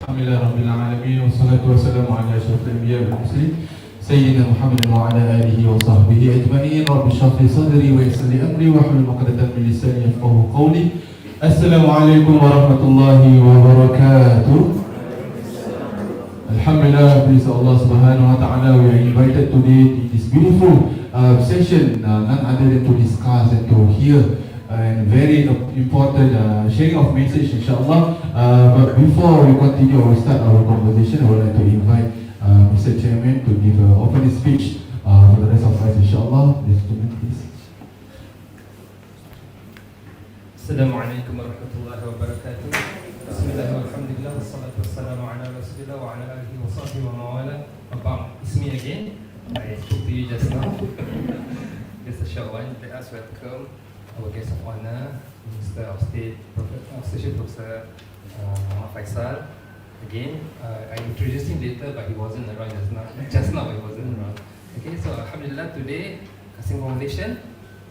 Alhamdulillah Rabbil Alamin, wassalatu wassalamu ala asyrafil anbiya wal mursalin Sayyidina Muhammadin wa ala alihi wa sahbihi ajma'in. Rabbi shrah li sadri wa yassir li amri wahlul 'uqdatam min lisani yafqahu qawli. Assalamualaikum warahmatullahi wabarakatuh. Alhamdulillah, praise Allah subhanahu wa ta'ala. We are invited today in this beautiful session, none other than to discuss and to hear and very important sharing of message, inshallah. But before we continue or start our conversation, I would like to invite Mr. Chairman to give an opening speech for the rest of us, inshallah. Please. Assalamualaikum warahmatullahi wabarakatuh. Bismillahirrahmanirrahim. Alhamdulillah, wassalatu wassalamu ala rasulillah wa ala alihi wa sahbihi wa mawala. It's me again. I spoke to you just now. Just a short one. Let us welcome our guest of honor, Minister of State, Associate Professor Muhammad Faisal. Again, I introduced him later, but he wasn't around just now. He wasn't around. Okay, so Alhamdulillah, today, Kassim conversation.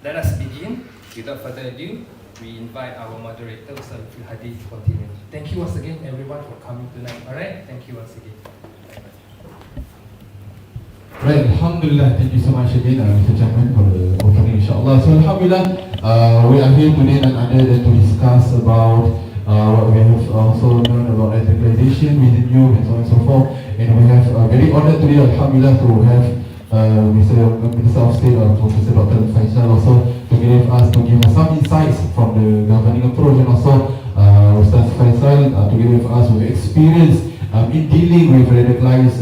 Let us begin. Without further ado, we invite our moderator, Ustaz Hadi, to continue. Thank you once again, everyone, for coming tonight. Alright, thank you once again. Right, Alhamdulillah, thank you so much again, Mr. Chairman, for the opening, inshallah. So, Alhamdulillah, we are here today none other than to discuss about what we have also known about radicalization within youth and so on and so forth. And we have very honored today, Alhamdulillah, to have Minister of State, Professor Dr. Faisal, also to give us some insights from the governing approach, and also Ustaz Faisal to give us with experience in dealing with radicalized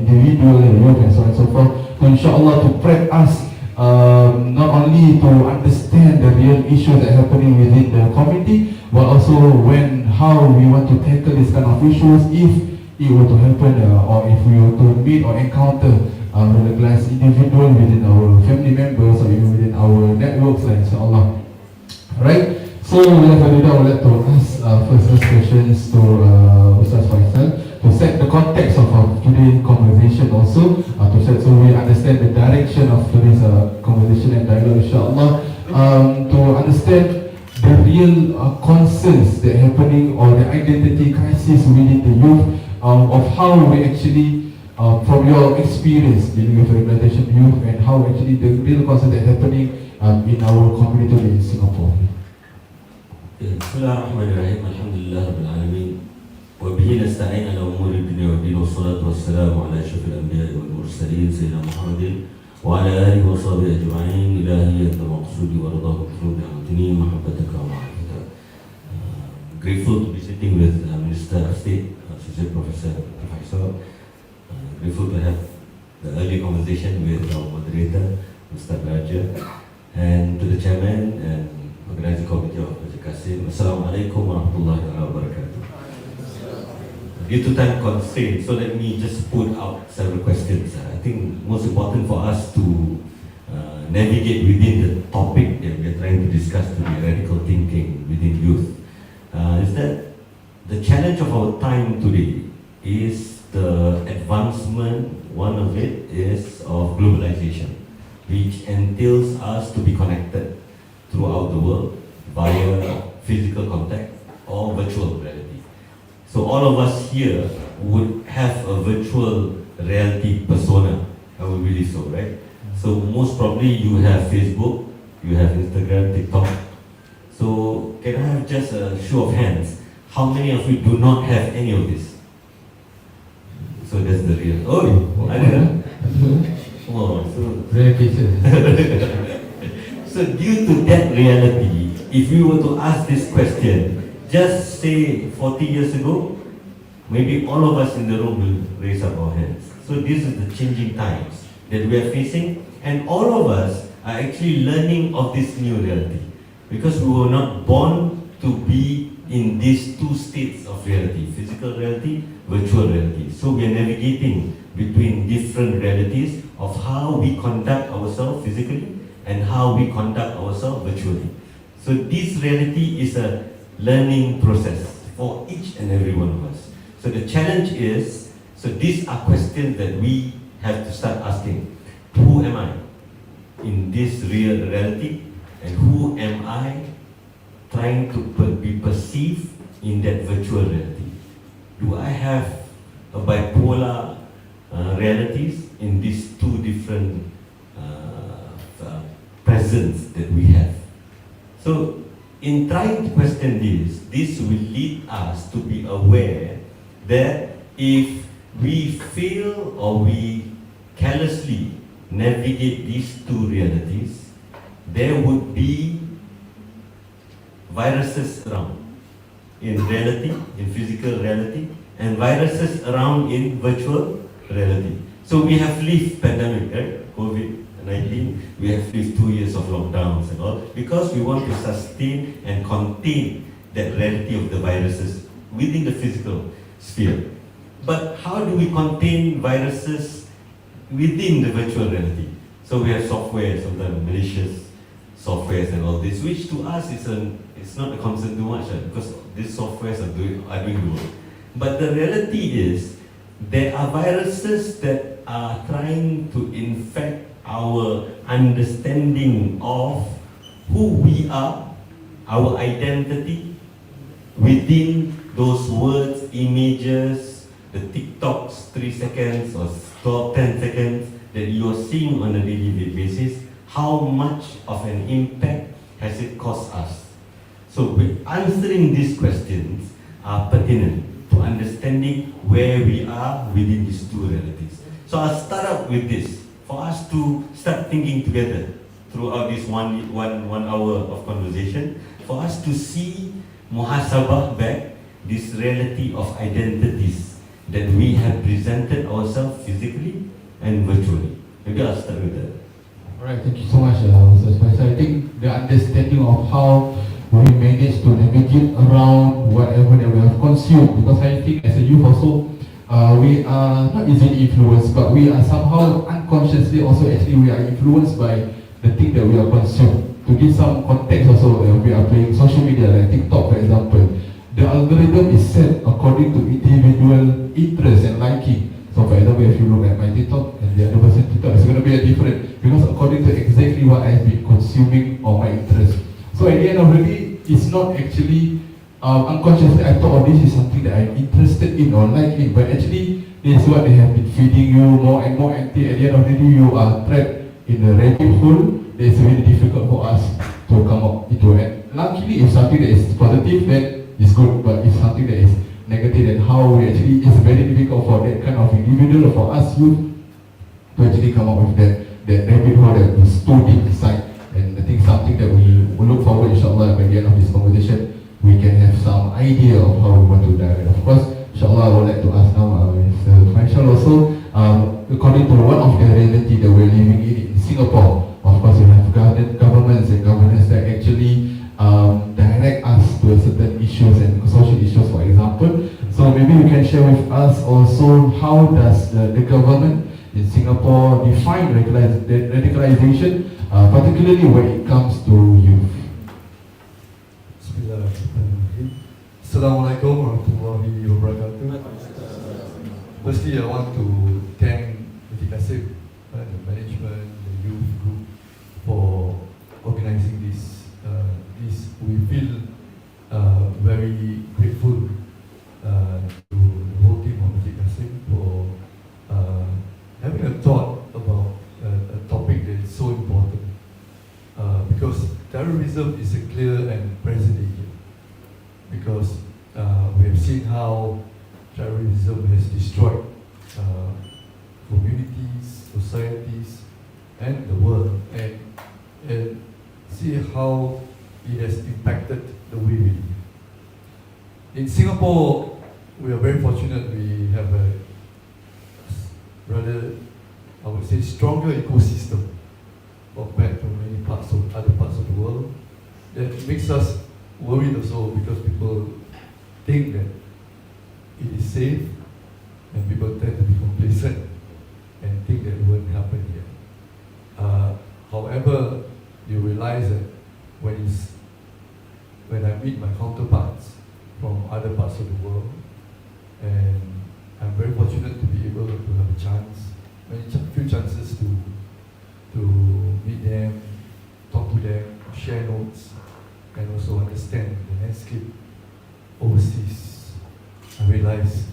individual youth and so on and so forth. So inshallah, to prep us not only to understand the real issues that are happening within the community, but also how we want to tackle this kind of issues if it were to happen, or if we were to meet or encounter radicalized individual within our family members or even within our networks, inshallah. Right? So without further ado, I would like to ask first questions to Ustaz Faisal to set the context of our today's conversation also, so we understand the direction of today's conversation and dialogue, inshallah, to understand the real concerns that are happening, or the identity crisis within the youth, of how we actually, from your experience dealing with radicalization youth, and how actually the real concerns that are happening in our community in Singapore. Bismillahirrahmanirrahim. Alhamdulillah Rabbil Alamin. وبه نستعين على أمور الدنيا والدين والصلاة والسلام على أشرف الأنبياء والمرسلين سيدنا محمد وعلى آله وصحبه أجمعين. إلهي أنت مقصودي ورضاك بحمد أعطني محبتك ومعرفتك. Grateful to be sitting with Minister of State, Associate Professor Faisal. Grateful to have the early conversation with our moderator, Mr. Raja, and to the Chairman and Organizing Committee of Masjid Kassim. Assalamualaikum warahmatullahi wabarakatuh. Due to time constraints, so let me just put out several questions. I think most important for us to navigate within the topic that we are trying to discuss today, radical thinking within youth, is that the challenge of our time today is the advancement. One of it is of globalization, which entails us to be connected throughout the world via physical contact or virtual reality. So all of us here would have a virtual reality persona, I would believe so, right? So most probably you have Facebook, you have Instagram, TikTok. So can I have just a show of hands? How many of you do not have any of this? So that's the real. Oh, I don't know. Oh, so Rare cases. So due to that reality, if we were to ask this question, just say 40 years ago, maybe all of us in the room will raise up our hands. So this is the changing times that we are facing, and all of us are actually learning of this new reality, because we were not born to be in these two states of reality, physical reality, virtual reality. So we are navigating between different realities of how we conduct ourselves physically and how we conduct ourselves virtually. So this reality is a learning process for each and every one of us. So the challenge is, so these are questions that we have to start asking. Who am I in this real reality, and who am I trying to be perceived in that virtual reality? do I have a bipolar realities in these two different presence that we have? So, in trying to question this will lead us to be aware that if we fail or we carelessly navigate these two realities, there would be viruses around in reality, in physical reality, and viruses around in virtual reality. So we have lived pandemic, right? COVID-19, we have lived 2 years of lockdowns and all, because we want to sustain and contain that reality of the viruses within the physical sphere. But how do we contain viruses within the virtual reality? So we have software, sometimes malicious softwares and all this, which to us it's not a concern too much, because these softwares are doing the work. But the reality is, there are viruses that are trying to infect our understanding of who we are, our identity, within those words, images, the TikToks, 3 seconds or 10 seconds that you are seeing on a daily basis. How much of an impact has it cost us? So answering these questions are pertinent to understanding where we are within these two realities. So I'll start out with this, for us to start thinking together throughout this one hour of conversation, for us to see muhasabah back this reality of identities that we have presented ourselves physically and virtually. Maybe I'll start with that. Alright, thank you so much, Ustaz Faisal. I think the understanding of how we manage to navigate around whatever that we have consumed, because I think as a youth also, we are not easily influenced, but we are somehow unconsciously also we are influenced by the thing that we are consumed. To give some context also, we are playing social media like TikTok for example. The algorithm is set according to individual interest and liking. So for example, if you look at my TikTok and the other person's TikTok, it's going to be a different, because according to exactly what I've been consuming or my interest. So at the end of the day, it's not actually unconsciously I thought, oh, this is something that I'm interested in or liking, but actually this is what they have been feeding you more and more, until at the end of the day you are trapped in a rabbit hole that is really difficult for us to come up into it. Luckily, if something that is positive, then it's good, but if something that is negative, then how we actually, it's very difficult for that kind of individual, or for us youth, to actually come up with that rabbit hole that is too deep inside. And I think something that we will look forward, inshallah, by the end of this conversation, we can have some idea of how we want to direct. Of course, inshallah, I would like to ask now Mr. Faisal also, according to one of the reality that we're living in Singapore, of course, we have governments and governance that actually direct us to certain issues and social issues, for example. So maybe you can share with us also, how does the government in Singapore define radicalization, particularly when it comes to youth? Bismillahirrahmanirrahim. Assalamualaikum warahmatullahi wabarakatuh. Firstly, I want to thank Masjid Kassim, the management, the youth group, for organizing this. We feel very grateful to the whole team of Masjid Kassim for having a thought about a topic that is so important, because terrorism is a clear and present danger. Because we have seen how terrorism has destroyed communities, societies, and the world, and see how it has impacted the way we live. In Singapore, we are very fortunate. We have a rather, I would say, stronger ecosystem compared to many other parts of the world. That makes us worried also, because people think that it is safe, and people tend to be complacent and think that it won't happen here. However, you realize that when I meet my counterparts from other parts of the world, and I'm very fortunate to be able to have a chance, few chances to meet them, talk to them, share notes, and also understand the landscape overseas. I realize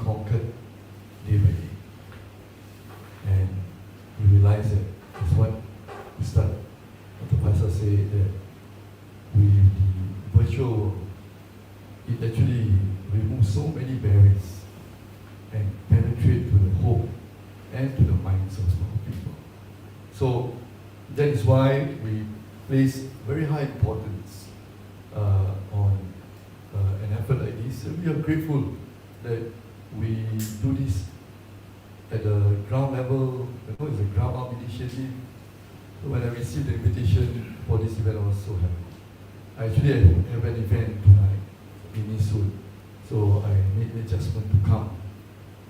conquered day by day. And we realize that that's what we start. What the pastor said, that with the virtual world, it actually removes so many barriers and penetrate to the home and to the minds of people. So that is why we place very high importance on an effort like this. And we are grateful that we do this at the ground level. It's a ground up initiative. So when I received the invitation for this event, I was so happy. I actually have an event tonight in soon, so I made the adjustment to come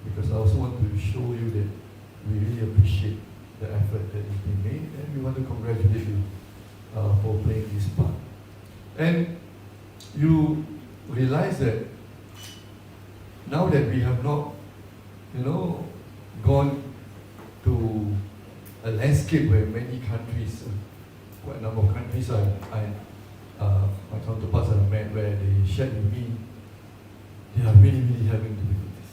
because I also want to show you that we really appreciate the effort that is being made, and we want to congratulate you for playing this part. And you realize that now that we have not, gone to a landscape where many countries, quite a number of countries, my counterparts I met where they shared with me, they are really, really having difficulties.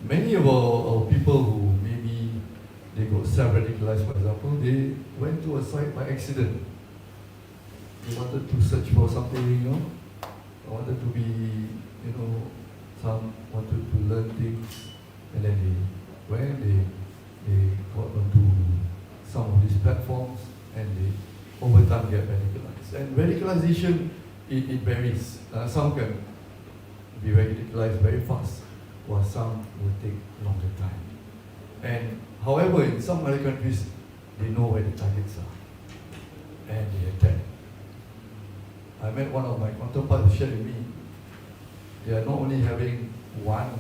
Many of our people who maybe they got self-radicalized, for example, they went to a site by accident. They wanted to search for something, wanted to be, some wanted to learn things, and then they got onto some of these platforms, and they over time get radicalized. And radicalization, it varies. Some can be radicalized very fast, while some will take longer time. And however, in some other countries, they know where the targets are, and they attack. I met one of my counterparts who shared with me, they are not only having one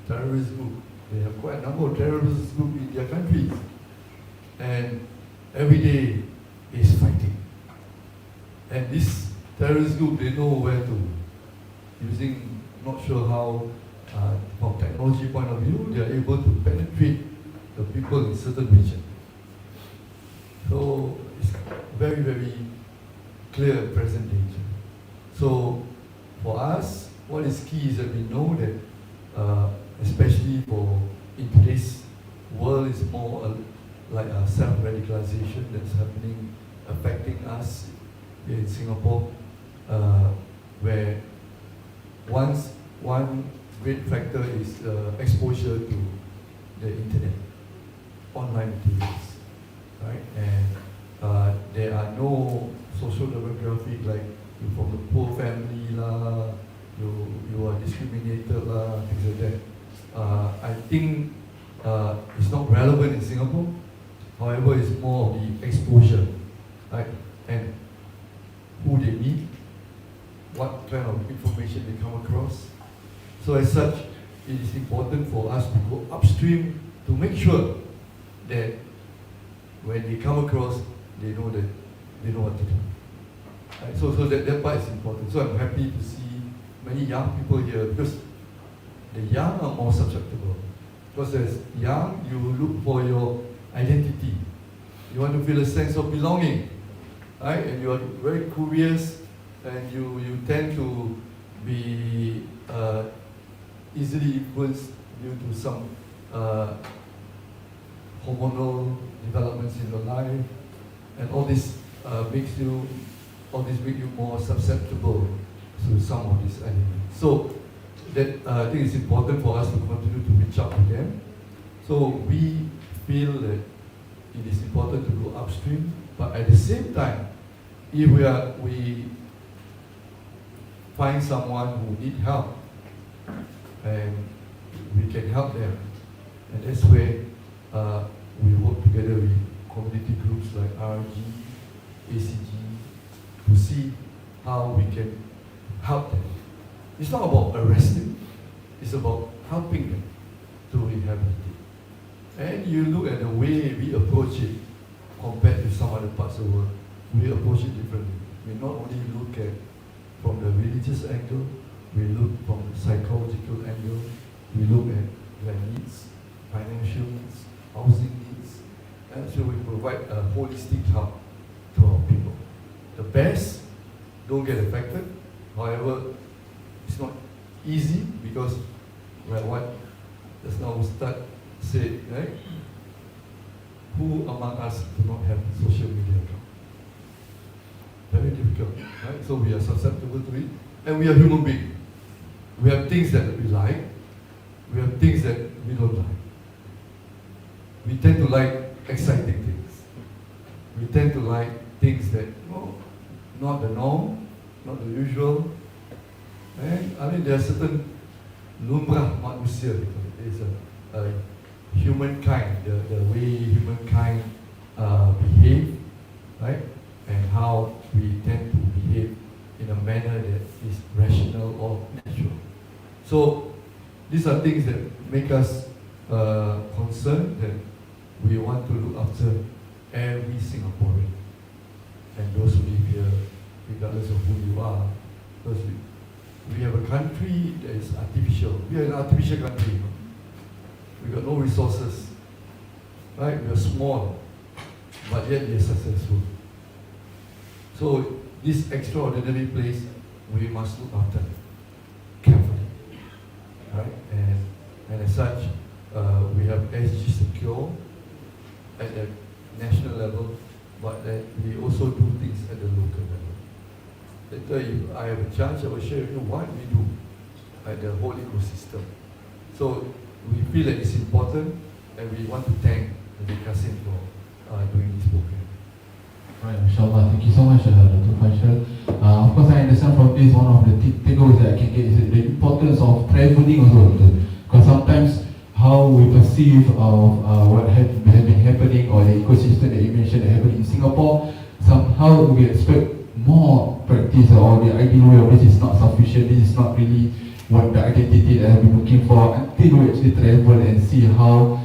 terrorist group, they have quite a number of terrorist groups in their countries. And every day is fighting. And this terrorist group, they know where to, using, not sure how, from technology point of view, they are able to penetrate the people in certain region. So it's very, very clear present danger. So for us, what is key is that we know that, especially in today's world, is more like a self-radicalization that's happening, affecting us here in Singapore, where one great factor is exposure to the internet, online materials, right? And there are no social demographic like you're from the poor family lah, you are discriminated lah, things like that. I think it's not relevant in Singapore. However, it's more of the exposure, right? And who they meet, what kind of information they come across. So as such, it is important for us to go upstream to make sure that when they come across, they know what to do. Right? So that part is important. So I'm happy to see many young people here, because the young are more susceptible. Because as young, you look for your identity. You want to feel a sense of belonging, right? And you are very curious, and you tend to be easily influenced due to some hormonal developments in your life, and all this make you more susceptible to some of these elements. So that I think it's important for us to continue to reach out to them. So we feel that it is important to go upstream, but at the same time, if we find someone who needs help, and we can help them, and that's where we work together with community groups like RG, ACG, to see how we can help them. It's not about arresting, it's about helping them to rehabilitate. And you look at the way we approach it compared to some other parts of the world, we approach it differently. We not only look at from the religious angle, we look from the psychological angle, we look at their needs, financial needs, housing needs, and so we provide a holistic help to our people. The best don't get affected, however, it's not easy because Well, what just now Ustad said, right? Who among us do not have social media account? Very difficult, right? So we are susceptible to it, and we are human beings. We have things that we like, we have things that we don't like. We tend to like exciting things. We tend to like things that, not the norm, not the usual. And I mean, there are certain lumrah manusia, it's a humankind, the way humankind behave, right? And how we tend to behave in a manner that is rational or natural. So these are things that make us concerned that we want to look after every Singaporean and those who live here, regardless of who you are. Because we have a country that is artificial. We are an artificial country. We got no resources, right? We are small, but yet we are successful. So this extraordinary place, we must look after carefully, right? And as such, we have SG Secure at the national level, but we also do things at the local level. Later, if I have a chance, I will share with you what we do at the whole ecosystem. So we feel that it's important, and we want to thank Masjid Kassim for doing this program. Right, inshallah. Thank you so much, Dr. Faisal. Of course, I understand from this, one of the takeaways that I can get is the importance of traveling also. Because sometimes how we perceive of what has been happening, or the ecosystem that you mentioned that happening in Singapore, somehow we expect more practice, or the ideal way of this is not sufficient, this is not really what the identity that I've been looking for, until we actually travel and see how,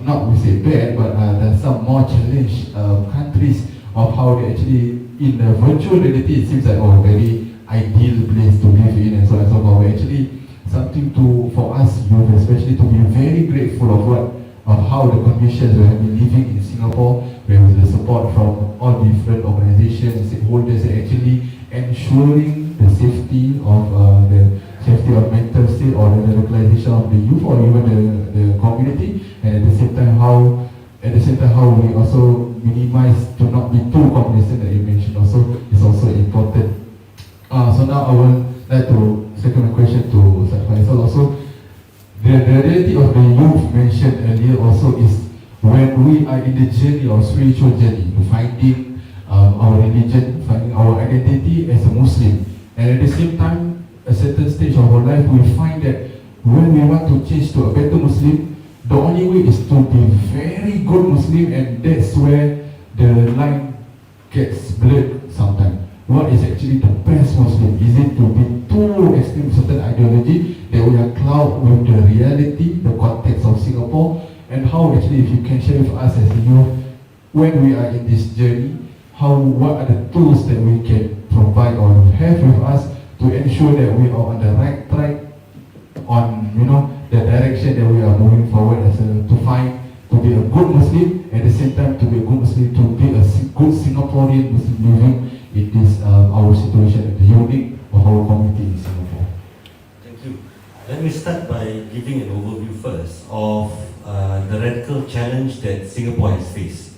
not we say bad, but there's some more challenged countries of how they actually, in the virtual reality, it seems like a very ideal place to live in and so on and so forth. Actually, something to, for us youth especially, to be very grateful of how the conditions we have been living in Singapore, where with the support from all different organizations, stakeholders, actually ensuring the safety of mental state, or the radicalization of the youth, or even the community, and at the same time how we also minimize to not be too complacent, that you mentioned also is also important. So now I would like to second question to Ustaz Faisal also. The reality of the youth mentioned earlier also is when we are in the journey or spiritual journey, finding our religion, finding our identity as a Muslim, and at the same time, a certain stage of our life, we find that when we want to change to a better Muslim, the only way is to be very good Muslim, and that's where the line gets blurred sometimes. What is actually the best Muslim? Is it to be too extreme certain ideology that we are clouded with the reality, the context of Singapore, and how actually, if you can share with us as a youth, when we are in this journey, what are the tools that we can provide or have with us to ensure that we are on the right track, on the direction that we are moving forward to be a good Muslim, at the same time to be a good Muslim, to be a good Singaporean Muslim living in this our situation, the unique of our community in Singapore. Thank you. Let me start by giving an overview first of the radical challenge that Singapore has faced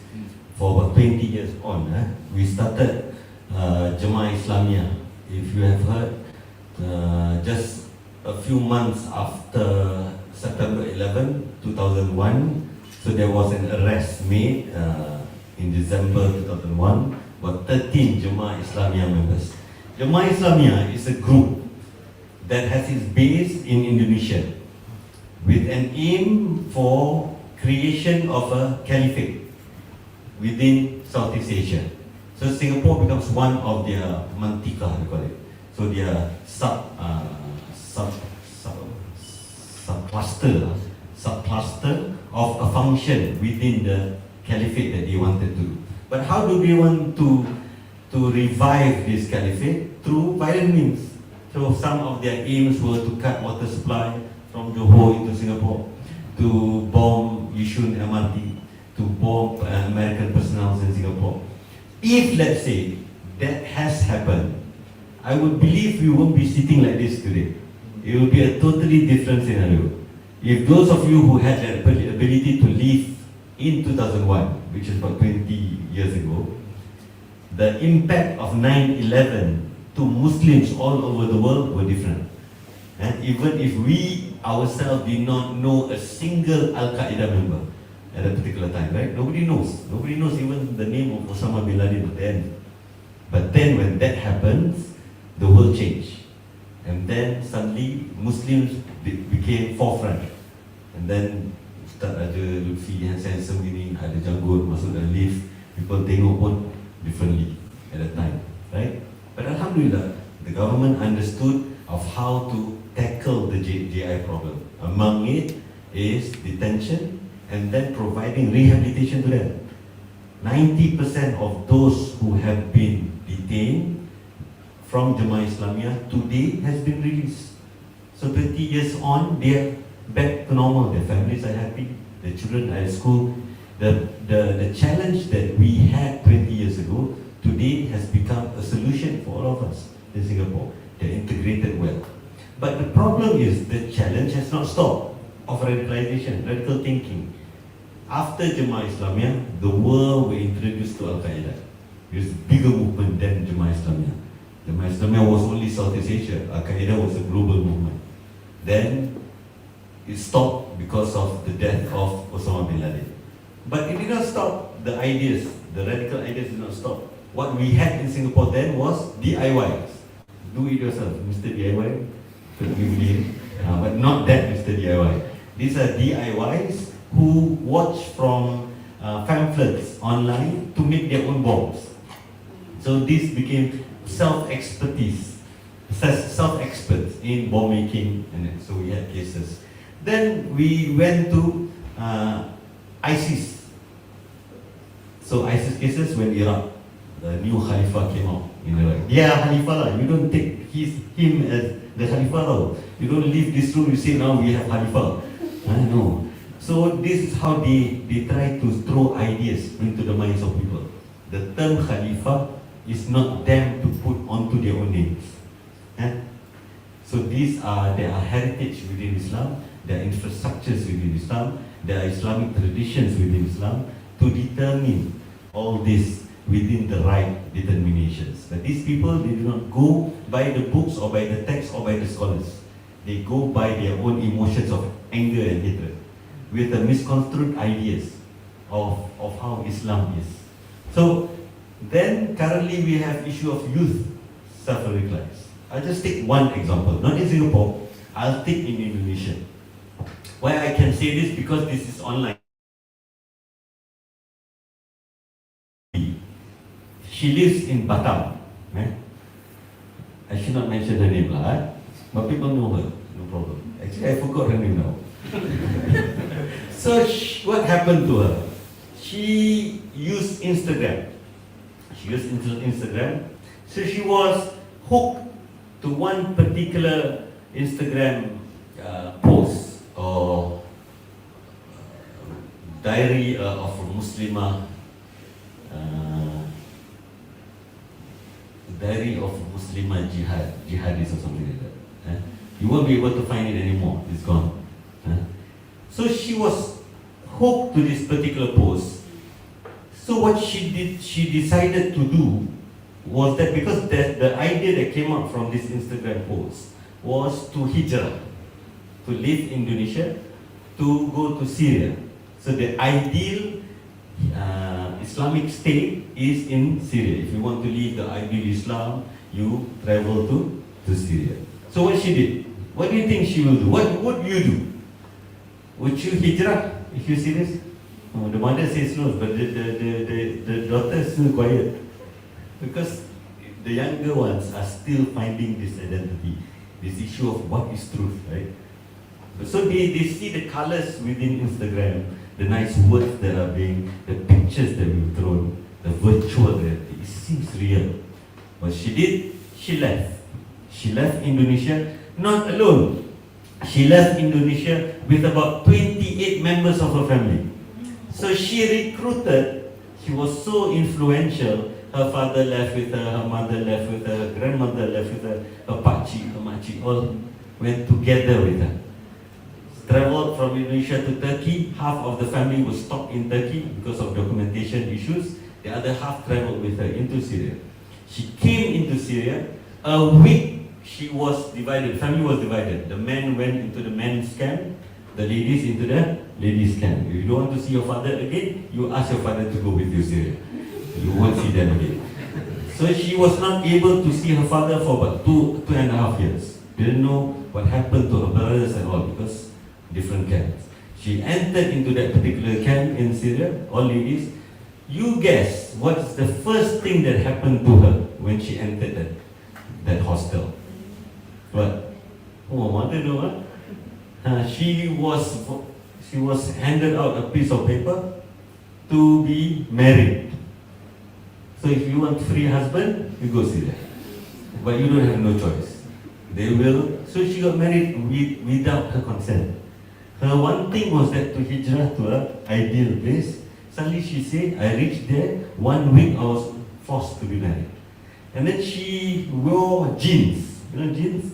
for about 20 years on. We started 𝐗𝐽𝐼 Islamiyah. If you have heard, just a few months after September 11, 2001, so there was an arrest made in December 2001 about 13 𝐗𝐽𝐼 Islamiyah members. 𝐗𝐽𝐼 Islamiyah is a group that has its base in Indonesia with an aim for creation of a caliphate within Southeast Asia. So Singapore becomes one of their mantika, we call it. So their subcluster of a function within the caliphate that they wanted to do. But how do they want to revive this caliphate? Through violent means. So some of their aims were to cut water supply from Johor into Singapore, to bomb Yishun MRT, to bomb American personnel in Singapore. If, let's say, that has happened, I would believe we won't be sitting like this today. it will be a totally different scenario. If those of you who had the ability to live in 2001, which is about 20 years ago, the impact of 9/11 to Muslims all over the world were different. And even if we ourselves did not know a single Al-Qaeda member at a particular time, right? Nobody knows. Nobody knows even the name of Osama bin Laden then. But then when that happens, the world changed. And then suddenly Muslims became forefront. And then start ada Lutfi handsome gini, ada janggut masuk dalam lift, people tengok pun differently at that time, right? But Alhamdulillah, the government understood of how to tackle the GI problem. Among it is detention and then providing rehabilitation to them. 90% of those who have been detained from Jemaah Islamiyah today has been released. So 20 years on, they are back to normal. Their families are happy, their children are at school. The challenge that we had 20 years ago, today has become a solution for all of us in Singapore. They're integrated well. But the problem is the challenge has not stopped of radicalization, radical thinking. After Jemaah Islamiyah, the world were introduced to Al-Qaeda. It was a bigger movement than Jemaah Islamiyah. Jemaah Islamiyah was only Southeast Asia. Al-Qaeda was a global movement. Then it stopped because of the death of Osama bin Laden. But it did not stop the ideas. The radical ideas did not stop. What we had in Singapore then was DIYs. Do it yourself, Mr. DIY. But not that Mr. DIY. These are DIYs who watch from pamphlets online to make their own bombs. So this became self-experts in bomb making, and so we had cases. Then we went to ISIS. So ISIS cases when Iraq, the new Khalifah came out in Iraq. Yeah, Khalifah lah. You don't take him as the Khalifah lah. You don't leave this room, you say now we have Khalifah. No. So this is how they try to throw ideas into the minds of people. The term Khalifah is not them to put onto their own names. So there are heritage within Islam, there are infrastructures within Islam, there are Islamic traditions within Islam to determine all this within the right determinations. But these people, they do not go by the books or by the text or by the scholars. They go by their own emotions of anger and hatred, with the misconstrued ideas of how Islam is. So then currently we have issue of youth self-radicalized. I'll just take one example, not in Singapore, I'll take in Indonesia. Why I can say this, because this is online. She lives in Batam. I should not mention her name lah, but people know her, no problem. Actually, I forgot her name now. So what happened to her? She used Instagram. So she was hooked to one particular Instagram post or diary of a Muslimah, diary of a Muslimah jihadist or something like that. You won't be able to find it anymore. It's gone. So she was hooked to this particular post. So what she did, she decided to do was that, because the idea that came up from this Instagram post was to hijrah, to leave Indonesia, to go to Syria. So the ideal Islamic state is in Syria. If you want to leave the ideal Islam, you travel to Syria. So what she did, what do you think she will do? What would you do? Would you hijrah if you're serious? Oh, the mother says no, but the daughter is still quiet. Because the younger ones are still finding this identity, this issue of what is truth, right? So they see the colors within Instagram, the nice words that are being, the pictures that we've thrown, the virtual reality. It seems real. What she did, she left. She left Indonesia, not alone. She left Indonesia with about 28 members of her family. So she recruited, she was so influential. Her father left with her mother left with her grandmother left with her pakcik, her makcik, all went together with her. Traveled from Indonesia to Turkey. Half of the family was stuck in Turkey because of documentation issues. The other half traveled with her into Syria. She came into Syria. A week she was divided. Family was divided. The men went into the men's camp. The ladies into the ladies' camp. If you don't want to see your father again, you ask your father to go with you to Syria. You won't see them again. So she was not able to see her father for about 2.5 years. Didn't know what happened to her brothers and all because different camps. She entered into that particular camp in Syria, all ladies. You guess what's the first thing that happened to her when she entered that hostel? What? Oh, mother know, huh? She was handed out a piece of paper to be married. So if you want free husband, you go Syria. But you don't have no choice. They will. So she got married without her consent. Her one thing was that to hijrah to an ideal place. Suddenly she said, I reached there, 1 week I was forced to be married. And then she wore jeans, you know jeans?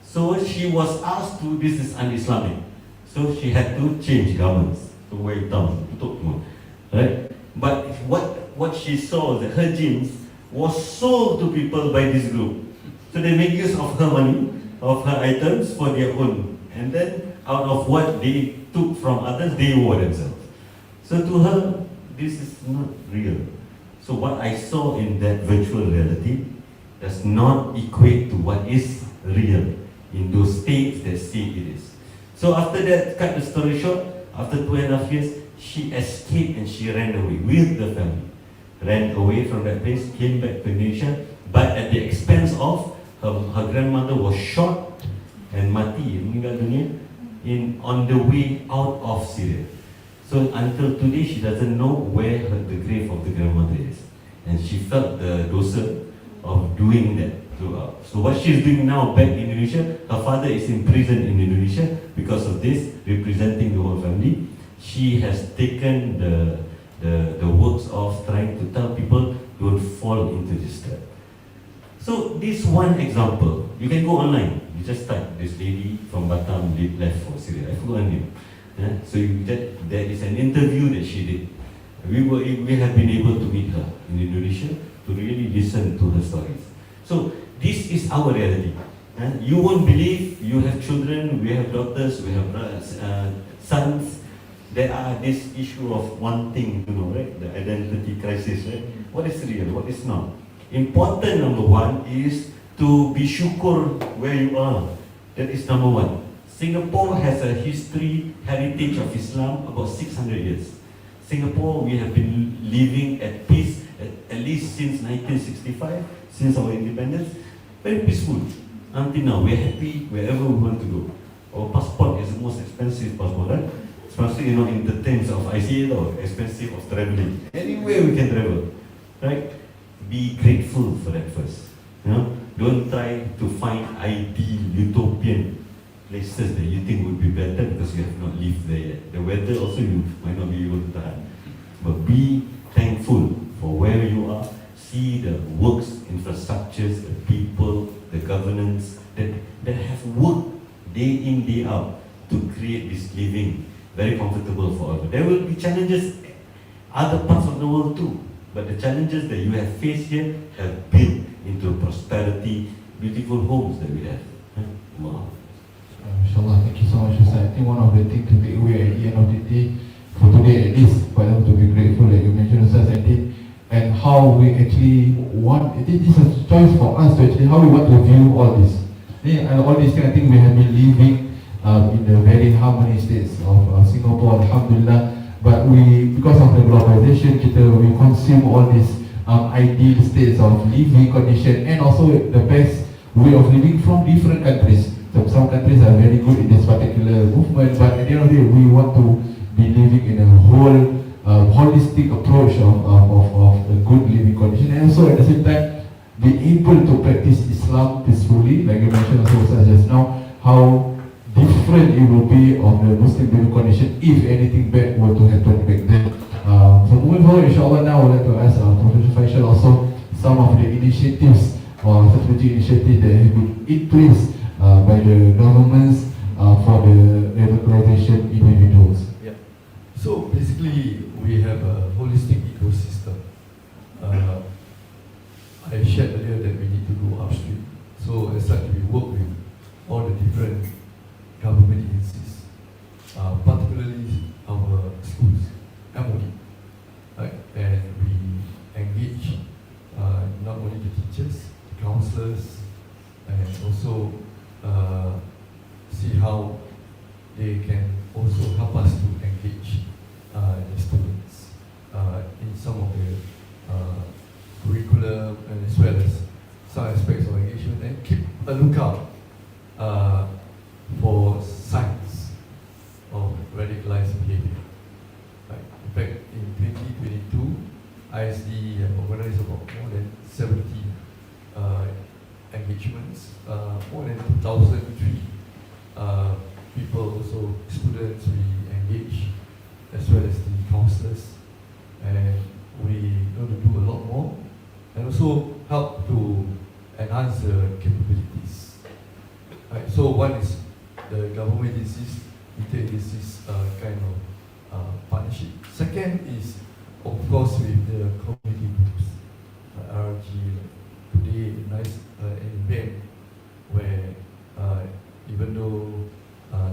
So she was asked to, this is un-Islamic. So she had to change garments to wear it down, right? But what she saw, that her jeans was sold to people by this group. So they make use of her money, of her items for their own. And then out of what they took from others, they wore themselves. So to her, this is not real. So what I saw in that virtual reality does not equate to what is real in those states that say it is. So after that, cut the story short, after 2.5 years, she escaped and she ran away with the family. Ran away from that place, came back to Indonesia, but at the expense of her grandmother was shot and mati, meninggal dunia, on the way out of Syria. So until today, she doesn't know where the grave of the grandmother is. And she felt the dosa of doing that throughout. So what she's doing now back in Indonesia, her father is in prison in Indonesia because of this, representing the whole family. She has taken the works of trying to tell people, don't fall into this trap. So this one example, you can go online. You just type this lady from Batam left for Syria. I forgot her name. Yeah? So there is an interview that she did. We have been able to meet her in Indonesia to really listen to her stories. So this is our reality. You won't believe, you have children, we have daughters, we have sons. There are this issue of wanting to know, right? The identity crisis, right? What is real, what is not? Important number one is to be syukur where you are. That is number one. Singapore has a heritage of Islam about 600 years. Singapore, we have been living at peace at least since 1965, since our independence. Very peaceful. Until now, we are happy wherever we want to go. Our passport is the most expensive passport, right? Especially in the terms of ICA or expensive of traveling. Anywhere we can travel, right? Be grateful for that first. Don't try to find ideal, utopian places that you think would be better because you have not lived there yet. The weather also you might not be able to tahan. But be thankful for where you are. See the works, infrastructures, the people, the governance that have worked day in, day out to create this living very comfortable for all. There will be challenges other parts of the world too. But the challenges that you have faced here have built into prosperity, beautiful homes that we have. Wow. Inshallah, thank you so much, Ustaz. I think one of the things to take away at the end of the day, for today at least, for them to be grateful that you mentioned, Ustaz, and how we actually want, this is a choice for us to actually, how we want to view all this. And all these things, I think we have been living in the very harmony states of Singapore, alhamdulillah. But because of the globalization, we consume all these ideal states of living condition and also the best way of living from different countries. So some countries are very good in this particular movement, but at the end of the day, we want to be living in a whole holistic approach of a good living condition, and also at the same time be able to practice Islam peacefully, like you mentioned also just now, how different it will be of the Muslim living condition if anything bad were to happen back then. So moving forward, inshallah, now I would like to ask Professor Faisal also some of the initiatives or strategic initiatives that have been in place by the governments for the radicalization individuals? Yeah. So basically, we have a holistic ecosystem. I shared earlier that we need to go upstream. So as such, we work with all the different government agencies, particularly our schools, MOD, right? And we engage not only the teachers, the counselors, and also see how they can also help us to engage the students in some of the curriculum, and as well as some aspects of engagement, and keep a lookout for signs of radicalized behavior. Right. In fact, in 2022, ISD have organized about more than 70 engagements, more than 2,003 people, also students we engage, as well as the counselors, and we going to do a lot more, and also help to enhance the capabilities. Right. So one is the government agencies, inter-agencies kind of partnership. Second is, of course, with the community groups, RG. Today, nice event where even though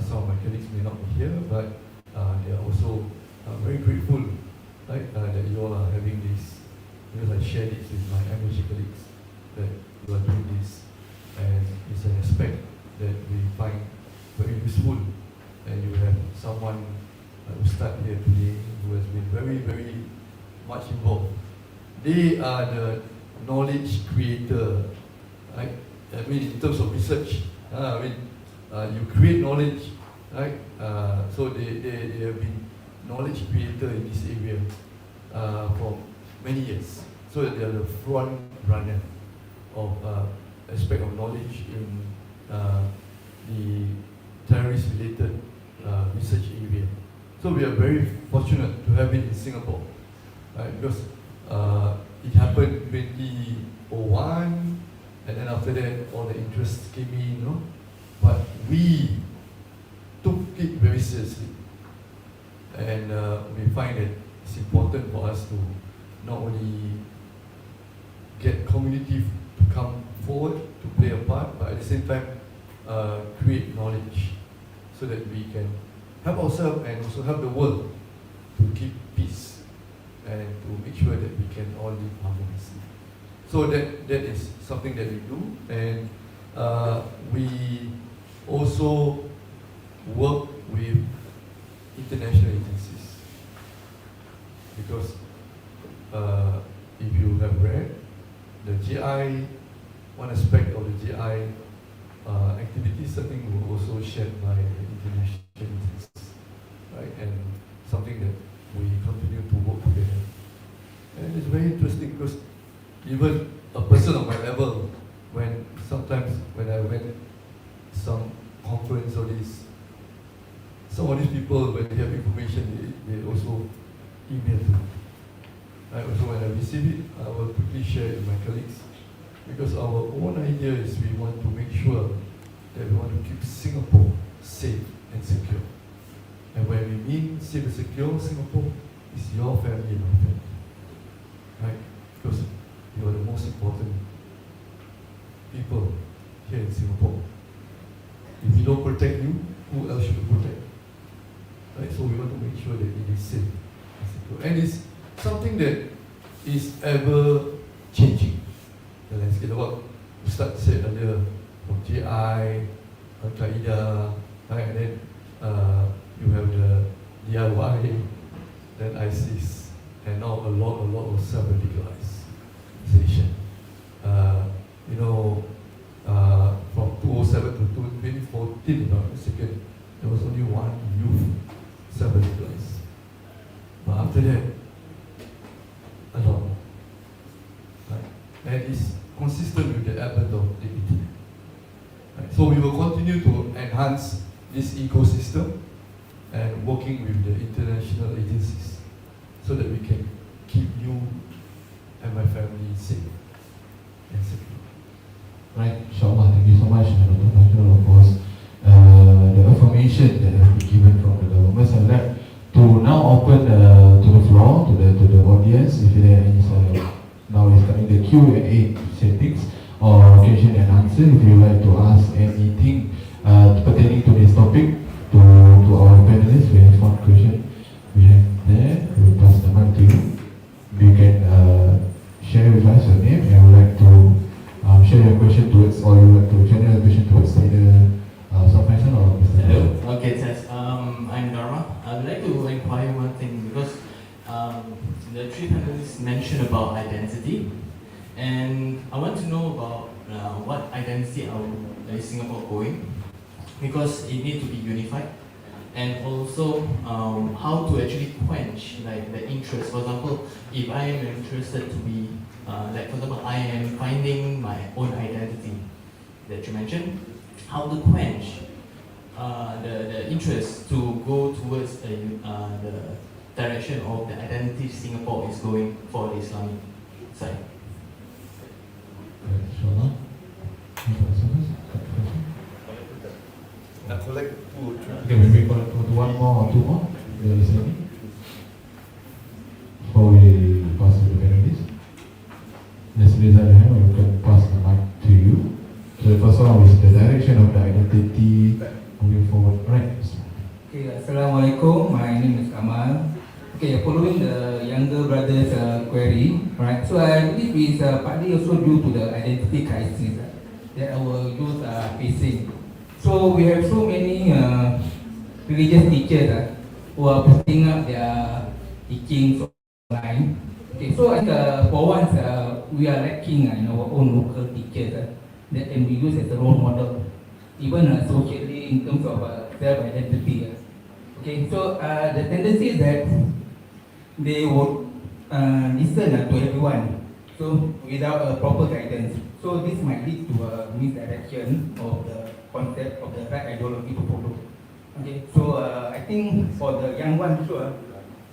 some of my colleagues may not be here, but they are also very grateful, right, that you all are having this, because I shared it with my MHA colleagues that you are doing this, and it's an aspect that we find very useful, and you have someone who started here today who has been very, very much involved. They are the knowledge creator, right? I mean, in terms of research, you create knowledge, right? So they have been knowledge creator in this area for many years. So they are the front runner of aspect of knowledge in the terrorist-related research area. So we are very fortunate to have it in Singapore, right? Because it happened 2001, and then after that, all the interests came in, you know. But we took it very seriously, and we find that it's important for us to not only get community to come forward to play a part, but at the same time create knowledge so that we can help ourselves and also help the world to keep peace and to make sure that we can all live harmoniously. So that is something that we do, and we also work with international agencies, because if you have read the GI, one aspect of the GI activities, I think were also shared by international agencies, right? And something that we continue to work together. And it's very interesting because even a person of my level, when sometimes when I went some conference or this, some of these people, when they have information, they also email to me. Right? Also when I receive it, I will quickly share it with my colleagues, because our own idea is we want to make sure that we want to keep Singapore safe and secure. And when we mean safe and secure, Singapore is your family and my family. Right? Because you are the most important people here in Singapore. If we don't protect you, who else should we protect? Right? So we want to make sure that it is safe and secure. And it's something that is ever changing. The landscape of what Ustaz said earlier, from GI, Al-Qaeda, right? And then you have the DIY, then ISIS, and now a lot of self-radicalization. You know, from 2007 to 2014, if I'm not mistaken, there was only one youth self-radicalized. But after that, a lot more. Right? And it's consistent with the advent of the internet. Right? So we will continue to enhance this ecosystem and working with the international agencies so that we can keep you and my family safe and secure. Right, inshallah, thank you so much. Of course, the affirmation that has been given from the government. So I'd like to now open to the floor, to the audience. If there are any now is coming the Q&A settings or question and answer. If you like to ask anything pertaining to this topic to our panelists, we have one question behind there. We will pass the mic to you. You can share with us your name and would like to share your question towards, or you want to channel your question towards either Faisal or Mr. Hello. Okay, Tess. I'm Dharma. I'd like to inquire one thing because the three panelists mentioned about identity, and I want to know about what identity is Singapore going, because it needs to be unified, and also how to actually quench like the interest. For example, if I am interested to be like for example, I am finding my own identity that you mentioned, how to quench the interest to go towards the direction of the identity Singapore is going for the Islamic side. Inshallah. I collect 2 or 3. Okay, maybe collect one more or two more. There is any. Before we pass to the panelists, just raise your hand or you can pass the mic to you. So the first one is the direction of the identity moving forward. Right. Okay, Assalamualaikum. My name is Kamal. Okay, following the younger brother's query, right? So I believe it's partly also due to the identity crisis that our youth are facing. So we have so many religious teachers who are putting up their teachings online. Okay, so I think for once we are lacking in our own local teachers that can be used as a role model, even socially in terms of self-identity. Okay, so the tendency is that they would listen to everyone, so without a proper guidance. So this might lead to a misdirection of the concept of the right ideology to follow. Okay, so I think for the young ones,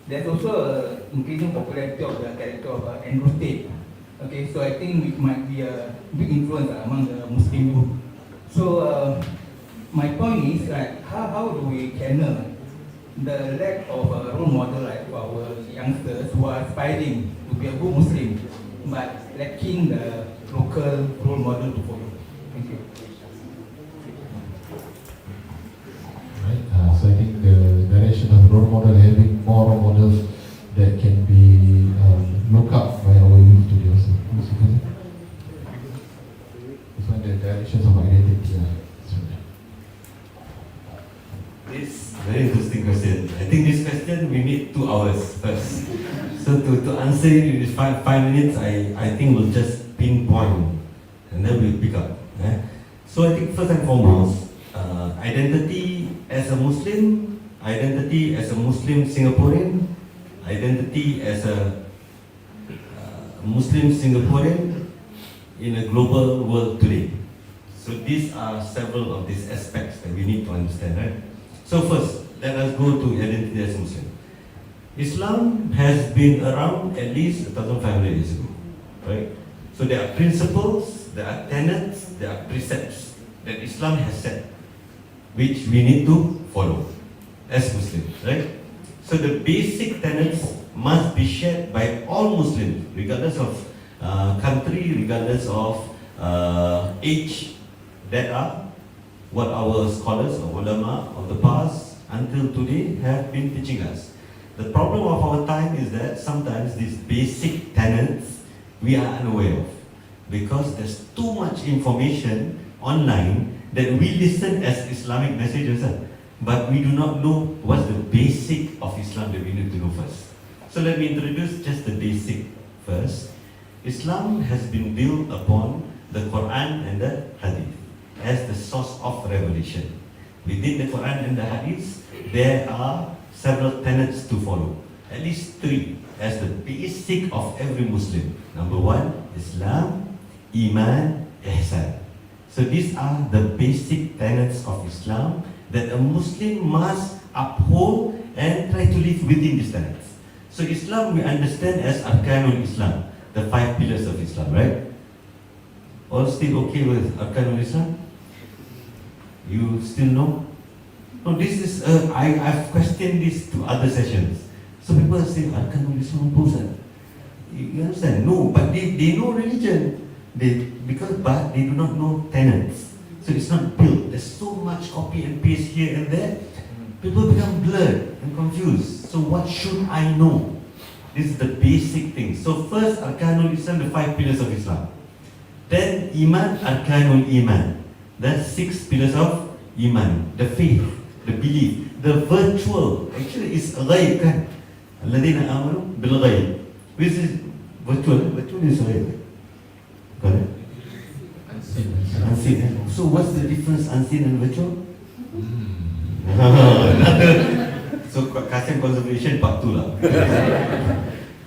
there's also an increasing popularity of the character of Andrew Tate. Okay, so I think it might be a big influence among the Muslim youth. So my point is, like, how do we channel the lack of a role model like for our youngsters who are aspiring to be a good Muslim, but lacking the local role model to follow? Thank you. Right. So I think the direction of role model, having more role models that can be looked up by our youth today also. This one, the directions of identity. This very interesting question. I think this question we need 2 hours first. So to answer it in this 5 minutes, I think we'll just pinpoint and then we'll pick up. So I think first and foremost, identity as a Muslim, identity as a Muslim Singaporean, identity as a Muslim Singaporean in a global world today. So these are several of these aspects that we need to understand, right? So first, let us go to identity as Muslim. Islam has been around at least 1,500 years ago, right? So there are principles, there are tenets, there are precepts that Islam has set, which we need to follow as Muslims, right? So the basic tenets must be shared by all Muslims, regardless of country, regardless of age, that are what our scholars or ulama of the past until today have been teaching us. The problem of our time is that sometimes these basic tenets we are unaware of, because there's too much information online that we listen as Islamic messages, but we do not know what's the basic of Islam that we need to know first. So let me introduce just the basic first. Islam has been built upon the Quran and the Hadith as the source of revelation. Within the Quran and the Hadith, there are several tenets to follow. At least 3 as the basic of every Muslim. Number 1, Islam, Iman, Ihsan. So these are the basic tenets of Islam that a Muslim must uphold and try to live within these tenets. So Islam we understand as Arkanul Islam, the 5 pillars of Islam, right? All still okay with Arkanul Islam? You still know? No, this is, I've questioned this to other sessions. So people say, Arkanul Islam Ustaz. You understand? No, but they know religion. But they do not know tenets. So it's not built. There's so much copy and paste here and there. People become blurred and confused. So what should I know? This is the basic thing. So first, Arkanul Islam, the 5 pillars of Islam. Then Iman, Arkanul Iman. The 6 pillars of Iman. The faith, the belief, the virtual. Actually, it's ghaib kan? Alladhina amanu bil ghaib. Which is virtual. Virtual is ghaib. Correct? Unseen. So what's the difference unseen and virtual? So Kassim conservation part 2 lah.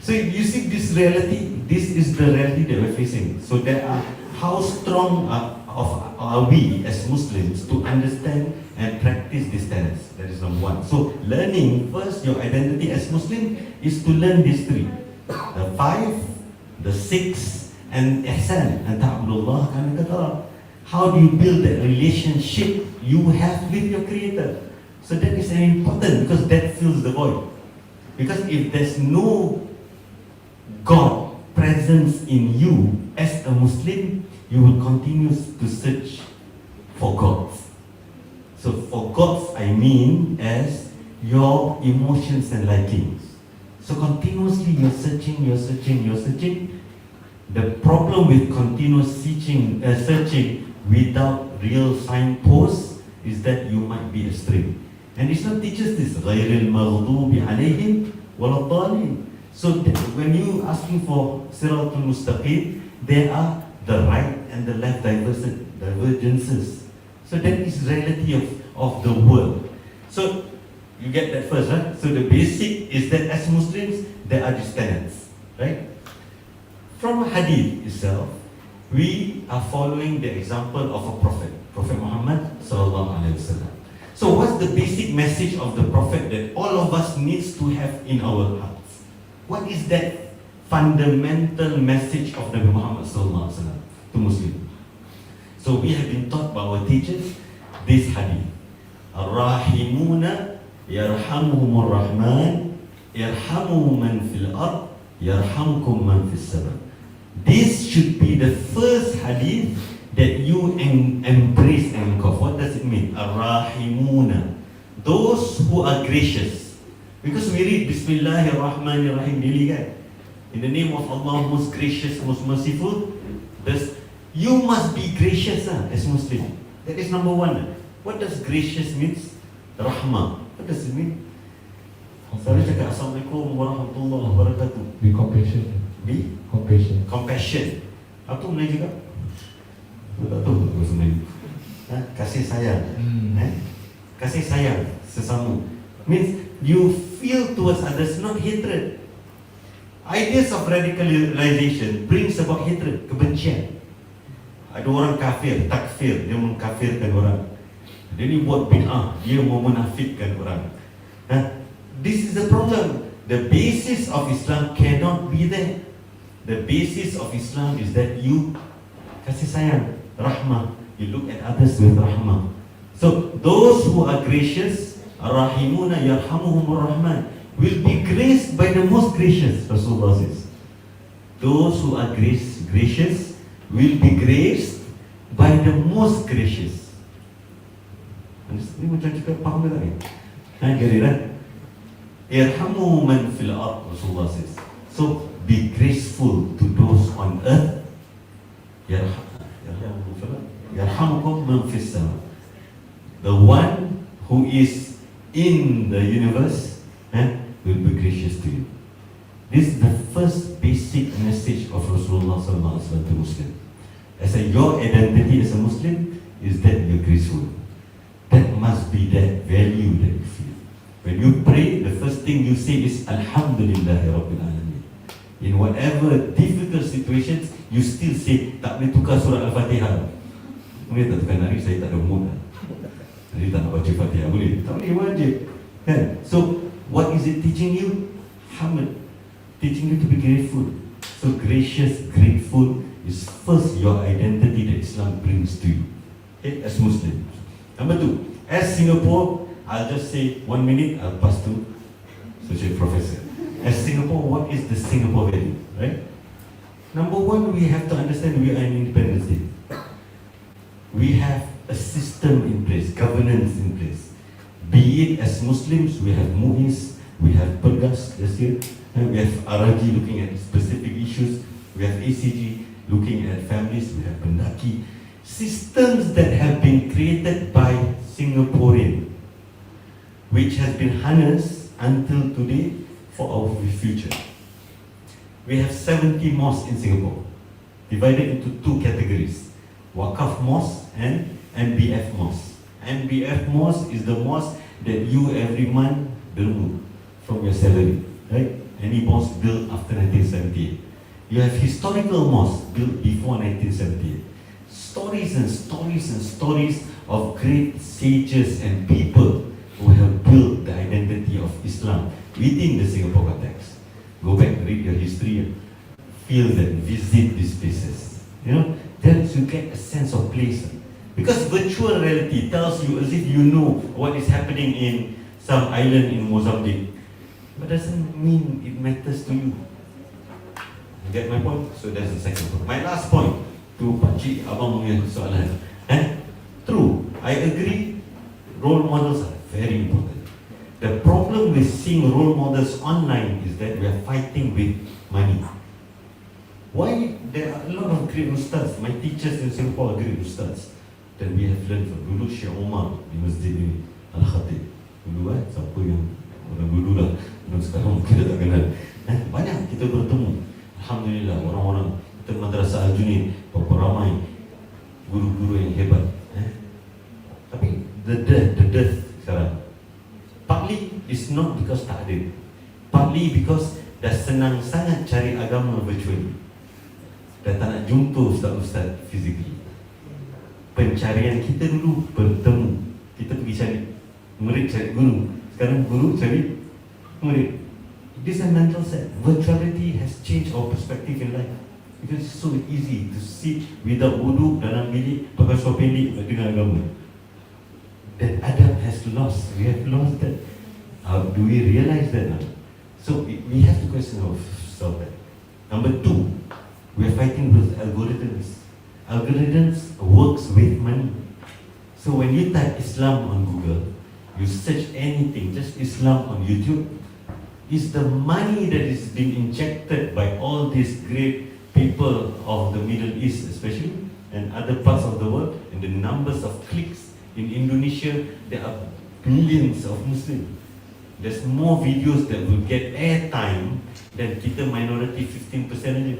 So you see this reality, this is the reality that we're facing. So there are, how strong are we as Muslims to understand and practice these tenets? That is number one. So learning first your identity as Muslim is to learn these 3. The 5, the 6, and ihsan, and ta'budullah kanaka tara. How do you build that relationship you have with your Creator? So that is important because that fills the void. Because if there's no God presence in you as a Muslim, you will continue to search for gods. So for gods, I mean as your emotions and likings. So continuously you're searching. The problem with continuous searching without real signposts is that you might be astray. And Islam teaches this, غَيْرِ الْمَغْضُوبِ عَلَيْهِمْ وَلَا الضَّالِينَ. So when you asking for Siratul Mustaqim, there are the right and the left divergences. So that is reality of the world. So you get that first, right? So the basic is that as Muslims, there are these tenets, right? From Hadith itself, we are following the example of a prophet, Prophet Muhammad sallallahu alaihi wasallam. So what's the basic message of the prophet that all of us needs to have in our hearts? What is that fundamental message of Nabi Muhammad sallallahu alaihi wasallam to Muslims? So we have been taught by our teachers this hadith. Ar-Rahimuna yarhamuhumur Rahman yarhamu man fil ard yarhamkum man fis sama. This should be the first hadith that you embrace and cough. What does it mean? Ar-Rahimuna, those who are gracious. Because we read Bismillahirrahmanirrahim daily, kan? In the name of Allah, most gracious, most merciful. You must be gracious as Muslim. That is number one. What does gracious means? Rahmah. What does it mean? Saya cakap Assalamualaikum warahmatullahi wabarakatuh. Be compassionate. Be compassion. Compassion. Apa Melayu juga? Tak tahu bahasa Melayu. Kasih sayang. Kasih sayang sesama. Means you feel towards others, not hatred. Ideas of radicalization brings about hatred, kebencian. Ada orang kafir, takfir, dia mengkafirkan orang. Dia ni buat bid'ah, dia mau menafikkan orang. This is the problem. The basis of Islam cannot be there. The basis of Islam is that you kasih sayang, rahmah. You look at others with rahmah. So those who are gracious, rahimuna yarhamuhumur rahman, will be graced by the most gracious. Rasulullah says, those who are gracious will be graced by the most gracious. Ini macam cakap faham tak ni? Get it, right? Irhamu man fil ard, Rasulullah says. So be graceful to those on earth. Yarhamukum man fis sama. The one who is in the universe will be gracious to you. This is the first basic message of Rasulullah sallallahu alaihi wasallam to Muslim. As your identity as a Muslim is that you're graceful. That must be that value that you feel. When you pray, the first thing you say is Alhamdulillahi Rabbil Alamin. In whatever difficult situations, you still say, tak boleh tukar surah Al-Fatihah. Boleh tak tukar hari, saya tak ada mood. Jadi tak nak baca Fatihah, boleh? Tak boleh, wajib. So, what is it teaching you? Hamd. Teaching you to be grateful. So gracious, grateful, is first your identity that Islam brings to you, okay, as Muslims. Number two, as Singapore, I'll just say 1 minute, I'll pass to Associate Professor. As Singapore, what is the Singapore value, right? Number one, we have to understand we are an independent state. We have a system in place, governance in place. Be it as Muslims, we have MUIS, we have Pergas this year, and we have RRG looking at specific issues, we have ACG looking at families, we have Pendaki. Systems that have been created by Singaporean, which has been harnessed until today for our future. We have 70 mosques in Singapore, divided into two categories, Wakaf Mosque and MBF Mosque. MBF Mosque is the mosque that you every month remove from your salary, right? Any mosque built after 1978. You have historical mosques built before 1978. Stories and stories and stories of great sages and people who have built the identity of Islam within the Singapore context. Go back, read your history, feel that, visit these places. You know, then you get a sense of place. Because virtual reality tells you as if you know what is happening in some island in Mozambique, but doesn't mean it matters to you. You get my point? So that's the second point. My last point to Pakcik Abang punya soalan. True, I agree, role models are very important. The problem with seeing role models online is that we are fighting with money. Why? There are a lot of great ustaz. My teachers in Singapore are great ustaz that we have learned from. Dulu Syekh Omar di masjid ini, Al-Khatib. Dulu siapa yang orang dulu lah, sekarang kita tak kenal. Banyak kita bertemu. Alhamdulillah, orang-orang kita madrasah Al-Junid, berapa ramai guru-guru yang hebat. Tapi the death sekarang, partly is not because tak ada, partly because dah senang sangat cari agama virtually. Dah tak nak jumpa ustaz-ustaz physically. Pencarian kita dulu bertemu. Kita pergi cari murid, cari guru. Sekarang guru cari murid. This is a mental set. Virtuality has changed our perspective in life. Because it's so easy to sit without wudu dalam bilik, pakai seluar pendek dengan agama. That adab has lost. We have lost that. Do we realize that now? So we have to question ourselves that. Number two, we are fighting with algorithms. Algorithms works with money. So when you type Islam on Google, you search anything, just Islam on YouTube, is the money that is being injected by all these great people of the Middle East especially, and other parts of the world, and the numbers of clicks. In Indonesia, there are billions of Muslims. There's more videos that will get airtime than kita minority 15% aja.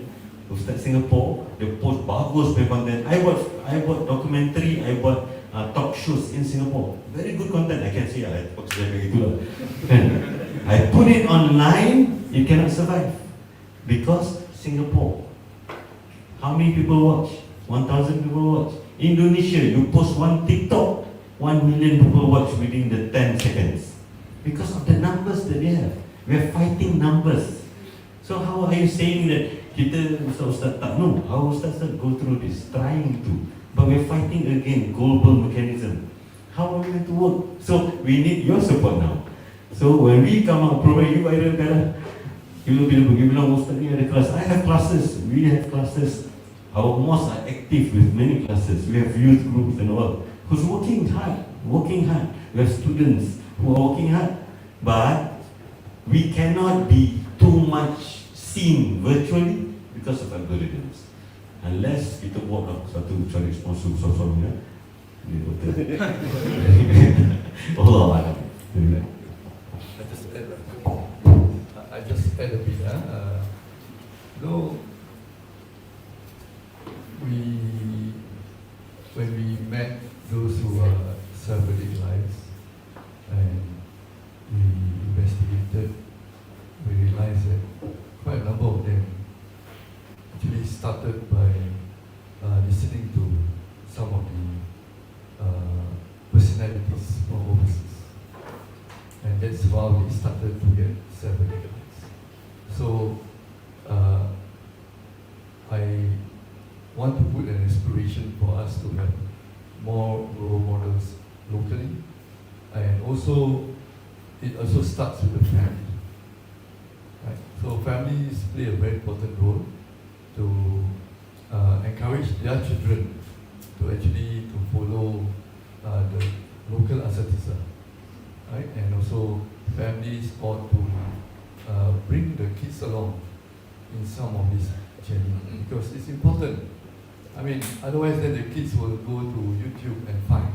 Ustaz Singapore, they post bagus punya content. I buat documentary, I buat talk shows in Singapore. Very good content, I can say. I begitulah. I put it online, it cannot survive because Singapore. How many people watch? 1,000 people watch. Indonesia, you post one TikTok, 1 million people watch within the 10 seconds. Because of the numbers that they have. We are fighting numbers. So how are you saying that kita ustaz tak know? Our ustaz go through this, trying to. But we are fighting again, global mechanism. How are we going to work? So we need your support now. So when we come out, provide you viral kadang, you bilang ustaz ni ada kelas. I have classes, we have classes. Our mosques are active with many classes. We have youth groups and all who's working hard. We have students who are working hard, but we cannot be too much seen virtually because of algorithms. Unless kita buat satu cari sponsor sosoknya, Allah Alam. I just add a bit. When we met those who are self-radicalized and we investigated, we realized that quite a number of them actually started by listening to some of the personalities from overseas, and that's how they started to get self-radicalized. So I want to put an aspiration for us to have more role models locally, and also it also starts with the family. Right? So families play a very important role to encourage their children to actually to follow the local asatisa, right? And also families ought to bring the kids along in some of this journey, because it's important. I mean, otherwise then the kids will go to YouTube and find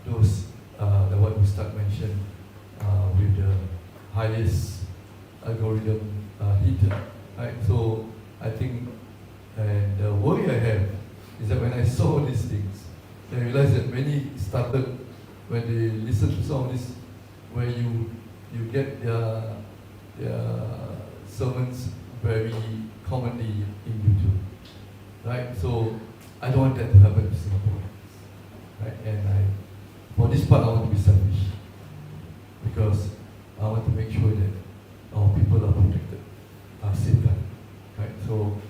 those the what Ustad mentioned with the highest algorithm hit, right? So I think, and the worry I have is that when I saw these things, I realized that many started when they listen to some of this, where you get their sermons very commonly in YouTube, right? So I don't want that to happen to Singapore, right? And for this part, I want to be selfish, because I want to make sure that our people are protected, are safeguarded, right? So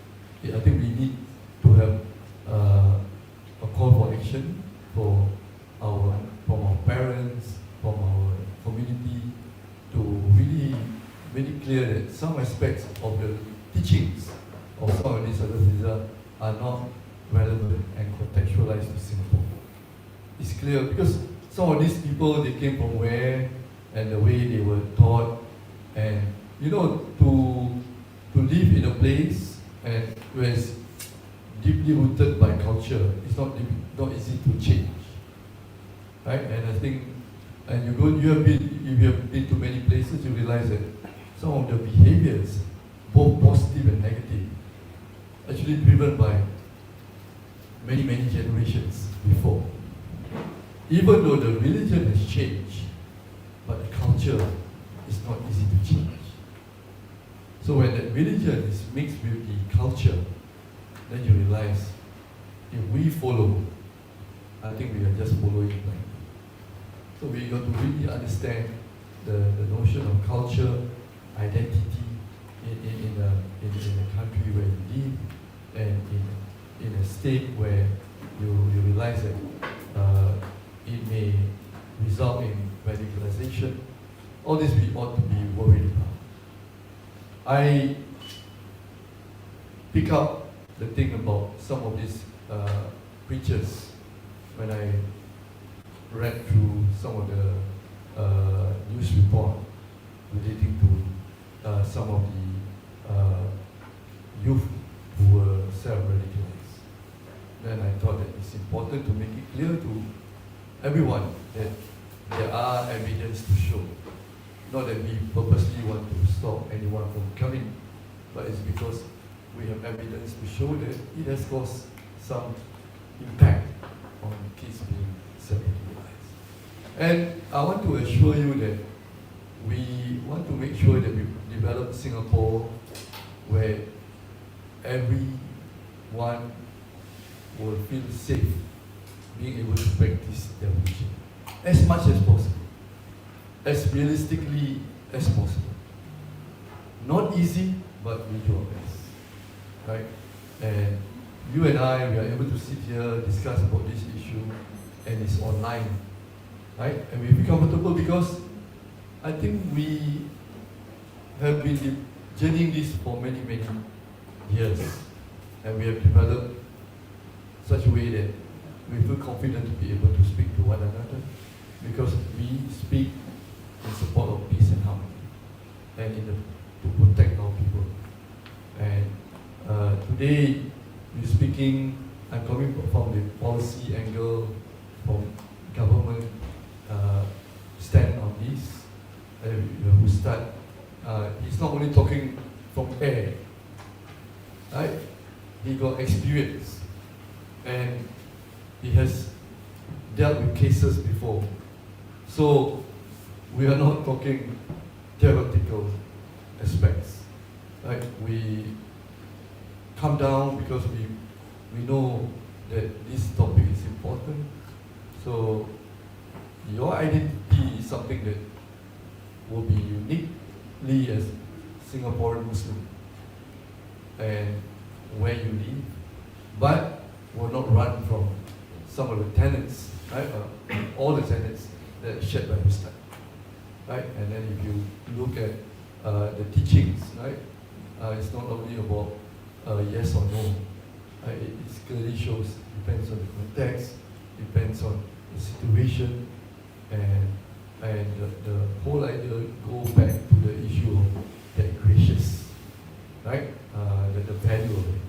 I think we need to have a call for action from our parents, from our community, to really make it clear that some aspects of the teachings of some of these other are not relevant and contextualized to Singapore. It's clear because some of these people, they came from where and the way they were taught, and you know, to live in a place and where it's deeply rooted by culture, it's not easy to change, right? And I think, and if you have been to many places, you realize that some of the behaviors, both positive and negative, actually driven by many generations before. Even though the religion has changed, but the culture is not easy to change. So when that religion is mixed with the culture, then you realize if we follow, I think we are just following blindly. So we got to really understand the notion of culture, identity in a country where you live, and in a state where you realize that it may result in radicalization. All this we ought to be worried about. I pick up the thing about some of these preachers when I read through some of the news report relating to some of the youth who were self-radicalized. Then I thought that it's important to make it clear to everyone that there are evidence to show. Not that we purposely want to stop anyone from coming, but it's because we have evidence to show that it has caused some impact on kids being self-radicalized. And I want to assure you that we want to make sure that we develop Singapore where everyone will feel safe being able to practice their religion as much as possible, as realistically as possible. Not easy, but we do our best, right? And you and I, we are able to sit here, discuss about this issue, and it's online, right? And we feel comfortable because I think we have been journeying this for many years, and we have developed such a way that we feel confident to be able to speak to one another, because we speak in support of peace and harmony, and to protect our people. And today, we're speaking, I'm coming from the policy angle, from government stand on this. Who start, he's not only talking from air, right? He got experience, and he has dealt with cases before. So we are not talking theoretical aspects, right? We come down because we know that this topic is important. So your identity is something that will be uniquely as Singaporean Muslim, and where you live, but will not run from some of the tenets, right? All the tenets that are shared by Islam, right? And then if you look at the teachings, right? It's not only about yes or no. It clearly shows, depends on the context, depends on the situation, and the whole idea goes back to the issue of that gracious, right? The value of it.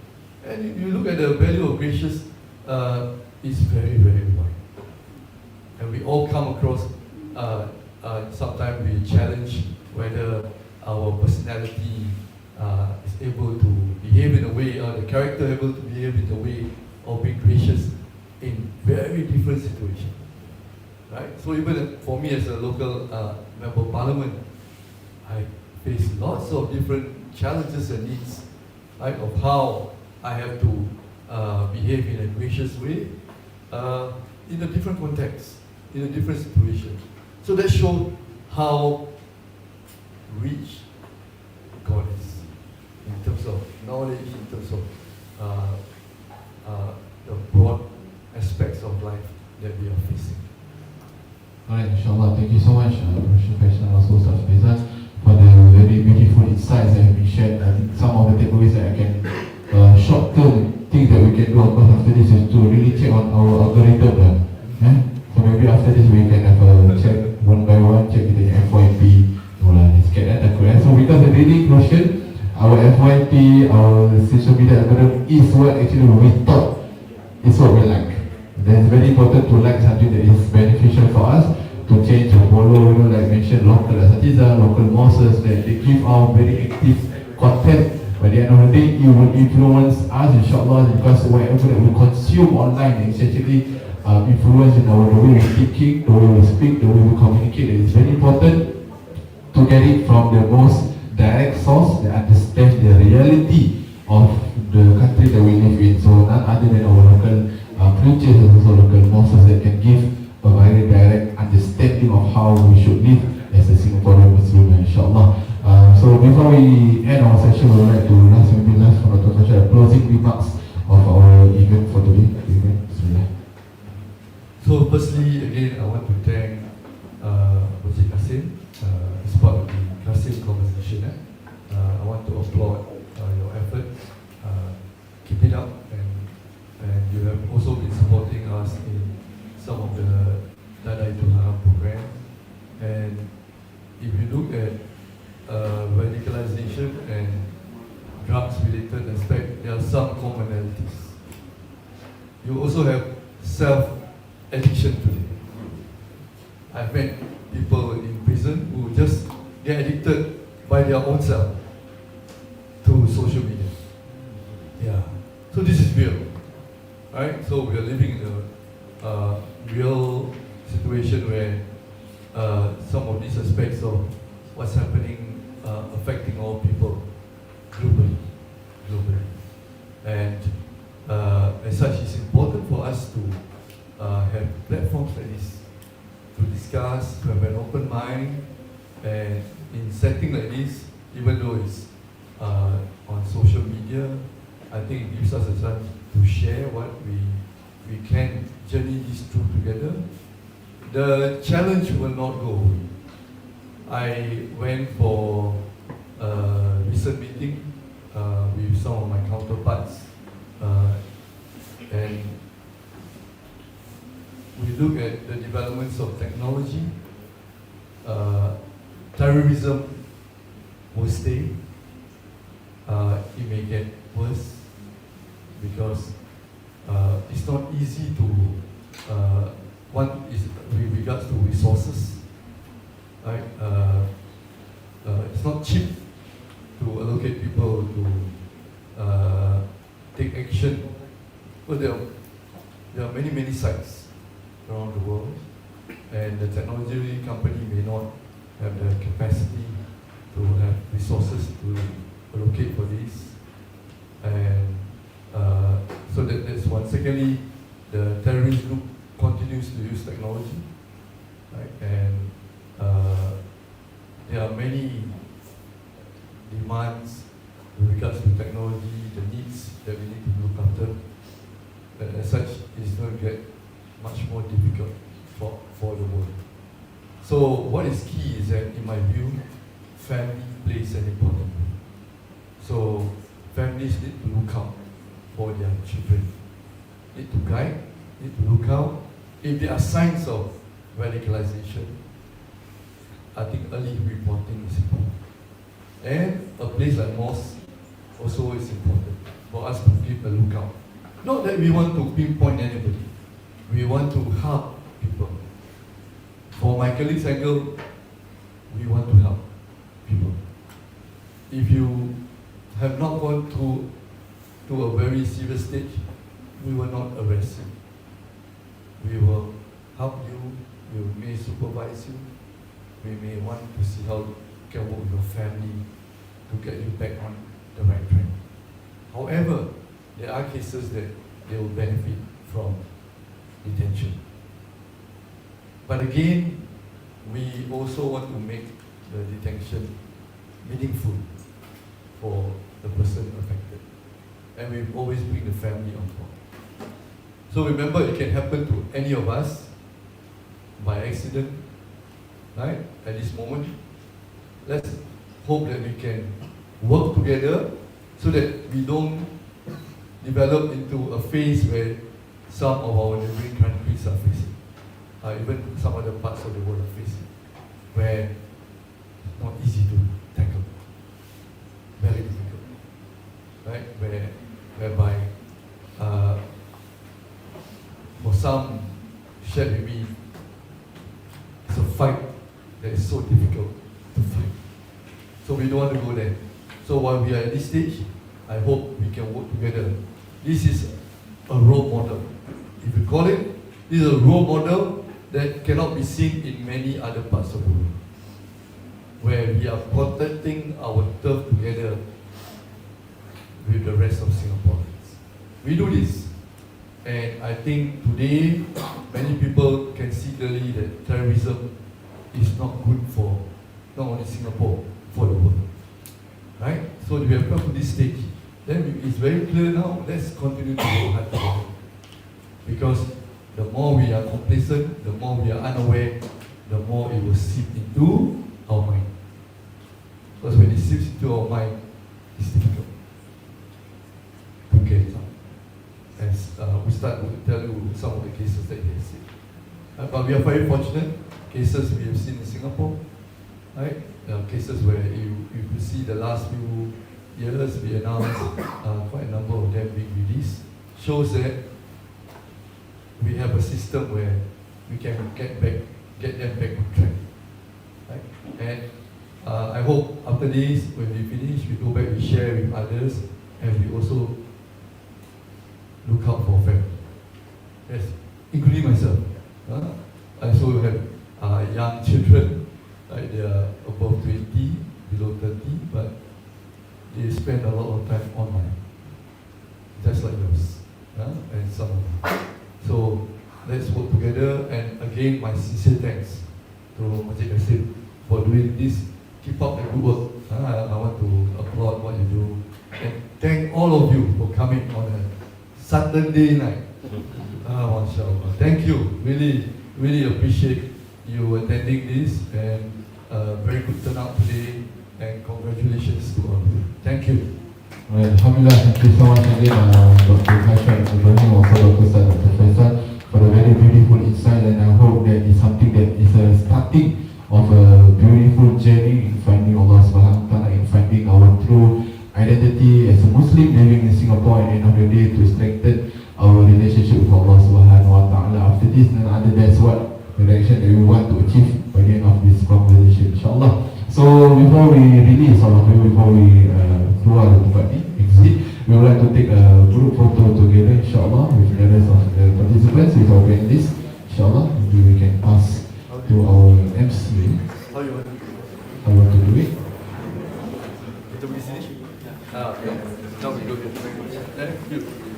And if you look at the value of gracious, it's very, very wide. And we all come across, sometimes we challenge whether our personality is able to behave in a way, or the character able to behave in a way of being gracious in very different situations. Right? So even for me as a local member of parliament, I face lots of different challenges and needs, right, of how I have to behave in a gracious way in a different context, in a different situation. So that shows how rich God is in terms of knowledge, in terms of the broad aspects of life that we are facing. Alright, inshallah, thank you so much, Rashid Faisal and also Ustaz Faisal, for the very beautiful insights that have been shared. I think some of the takeaways that I can, short-term things that we can do, of course, after this is to really check on our algorithm. So maybe after this we can have a check one by one, check with the FYP. So because the daily question, our FYP, our social media algorithm is what actually we thought is what we like. Then it's very important to like something that is beneficial for us, to change or follow, like mentioned, local asatiza, local mosques, that they give out very active content. By the end of the day, it will influence us, inshallah, because whatever that we consume online is actually influence in the way we thinking, the way we speak, the way we communicate. It is very important to get it from the most direct source that understands the reality of the country that we live in. So none other than our local preachers and also local mosques that can give a very direct understanding of how we should live as a Singaporean Muslim, inshallah. So before we end our session, we would like to maybe last for Dr. Fasha, closing remarks of our event for today. So firstly, again, I want to thank Masjid Kassim as part of the Kassim conversation. I want to applaud your effort. Keep it up, and you have also been supporting us in some of the 𝐷𝐴 program. And if you look at radicalization and drugs-related aspect, there are some commonalities. You also have self-addiction today. I've met people in prison who just get addicted by their own self to social media. Yeah. So this is real, right? So we are living in a real situation where some of these aspects of what's happening affecting all people globally. And as such, it's important for us to have platforms like this to discuss, to have an open mind, and in setting like this, even though it's on social media, I think it gives us a chance to share what we can journey this through together. The challenge will not go away. I went for a recent meeting with some of my counterparts, and we look at the developments of technology. Terrorism will stay. It may get worse because it's not easy to, one is with regards to resources, right? It's not cheap to allocate people to take action. But there are many sites around the world, and the technology company may not have the capacity to have resources to allocate for this, and so that's one. Secondly, the terrorist group continues to use technology, right? And there are many demands with regards to technology, the needs that we need to look after. So what is key is that, in my view, family plays an important role. So families need to look out for their children, need to guide, need to look out. If there are signs of radicalization, I think early reporting is important. And a place like mosque also is important for us to keep a lookout. Not that we want to pinpoint anybody, we want to help people. For my colleagues angle, we want to help people. If you have not gone to a very serious stage, we will not arrest you. We will help you, we may supervise you, we may want to see how you can work with your family to get you back on the right track. However, there are cases that they will benefit from detention. But again, we also want to make the detention meaningful for the person affected. And we always bring the family on board. So remember, it can happen to any of us by accident, right? At this moment, let's hope that we can work together so that we don't develop into a phase where some of our neighboring countries are facing, even some other parts of the world are facing, where it's not easy to tackle, very difficult, right? Whereby for some shared with me, it's a fight that is so difficult to fight. So we don't want to go there. So while we are at this stage, I hope we can work together. This is a role model. If you call it, this is a role model that cannot be seen in many other parts of the world, where we are protecting our turf together with the rest of Singaporeans. We do this, and I think today many people can see clearly that terrorism is not good for not only Singapore, for the world. Right? So we have come to this stage. Then it's very clear now, let's continue to work hard together. Because the more we are complacent, the more we are unaware, the more it will seep into our mind. Because when it seeps into our mind, it's difficult to get it out. As we start to tell you some of the cases that we have seen. But we are very fortunate, cases we have seen in Singapore, right? Cases where you could see the last few years we announced quite a number of them being released, shows that we have a system where we can get them back on track. Right? And I hope after this, when we finish, we go back, we share with others, and we also look out for family. Yes, including myself. I also have young children, like they are above 20, below 30, but they spend a lot of time online, just like yours, and some of them. So let's work together, and again, my sincere thanks to Masjid Kassim for doing this. Keep up the good work. I want to applaud what you do, and thank all of you for coming on a Saturday night. MashaAllah. Thank you. Really, really appreciate you attending this, and very good turnout today, and congratulations to all of you. Thank you. Right, Alhamdulillah, thank you so much again, Dr. Haishan Ibrahim, also Dr. Ustaz Dr. Faisal, for a very beautiful insight, and I hope that is something that is a starting of a beautiful journey in finding Allah Subhanahu wa Ta'ala, in finding our true identity as a Muslim living in Singapore, and at the end of the day to strengthen our relationship with Allah Subhanahu wa Ta'ala. After this, and other, that's what the direction that we want to achieve by the end of this conversation, insyaAllah. So before we release all of you, before we keluar tempat ni, exit, we would like to take a group photo together, insyaAllah, with the rest of the participants, with our panelists, insyaAllah. Maybe we can pass to our MC. How you want to do it? How you want to do it? Kita pergi sini? Okay. Now we go here.